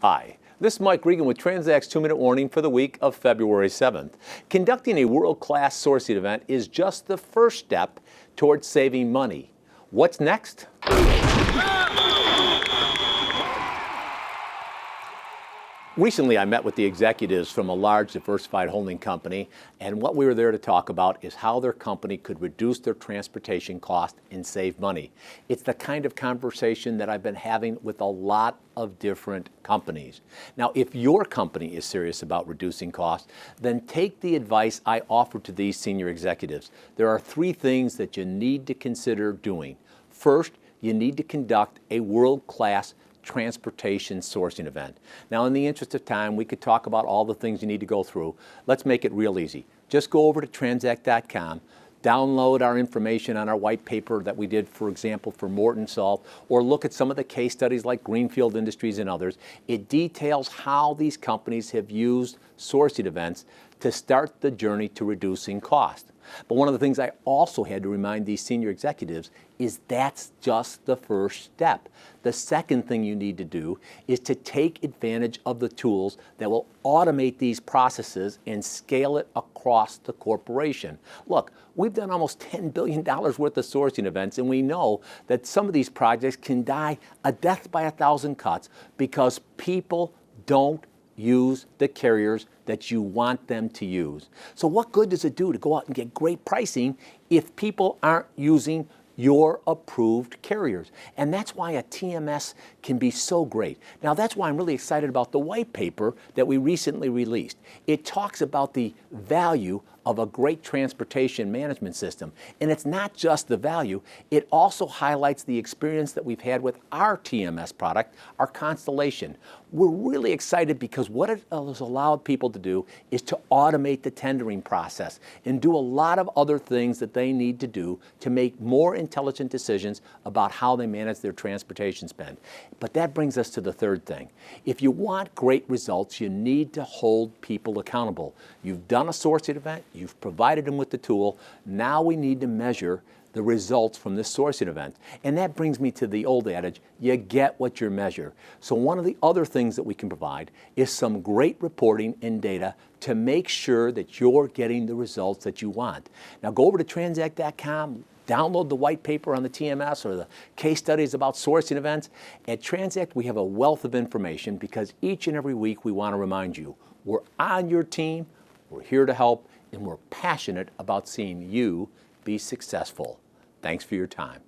Hi, this is Mike Regan with Transact's 2-Minute Warning for the week of February 7th. Conducting a world-class sourcing event is just the first step towards saving money. What's next? Recently, I met with the executives from a large diversified holding company, and what we were there to talk about is how their company could reduce their transportation cost and save money. It's the kind of conversation that I've been having with a lot of different companies. Now, if your company is serious about reducing costs, then take the advice I offer to these senior executives. There are 3 things that you need to consider doing. First, you need to conduct a world-class transportation sourcing event. Now, in the interest of time, we could talk about all the things you need to go through. Let's make it real easy. Just go over to transact.com, download our information on our white paper that we did, for example, for Morton Salt, or look at some of the case studies like Greenfield Industries and others. It details how these companies have used sourcing events to start the journey to reducing cost. But one of the things I also had to remind these senior executives is that's just the first step. The second thing you need to do is to take advantage of the tools that will automate these processes and scale it across the corporation. Look, we've done almost $10 billion worth of sourcing events, and we know that some of these projects can die a death by 1,000 cuts because people don't use the carriers that you want them to use. So what good does it do to go out and get great pricing if people aren't using your approved carriers? And that's why a TMS can be so great. Now, that's why I'm really excited about the white paper that we recently released. It talks about the value of a great transportation management system. And it's not just the value, it also highlights the experience that we've had with our TMS product, our Constellation. We're really excited because what it has allowed people to do is to automate the tendering process and do a lot of other things that they need to do to make more intelligent decisions about how they manage their transportation spend. But that brings us to the third thing. If you want great results, you need to hold people accountable. You've done a sourcing event, you've provided them with the tool. Now we need to measure the results from this sourcing event. And that brings me to the old adage, you get what you measure. So one of the other things that we can provide is some great reporting and data to make sure that you're getting the results that you want. Now go over to transact.com, download the white paper on the TMS or the case studies about sourcing events. At Transact, we have a wealth of information because each and every week we want to remind you, we're on your team, we're here to help, and we're passionate about seeing you be successful. Thanks for your time.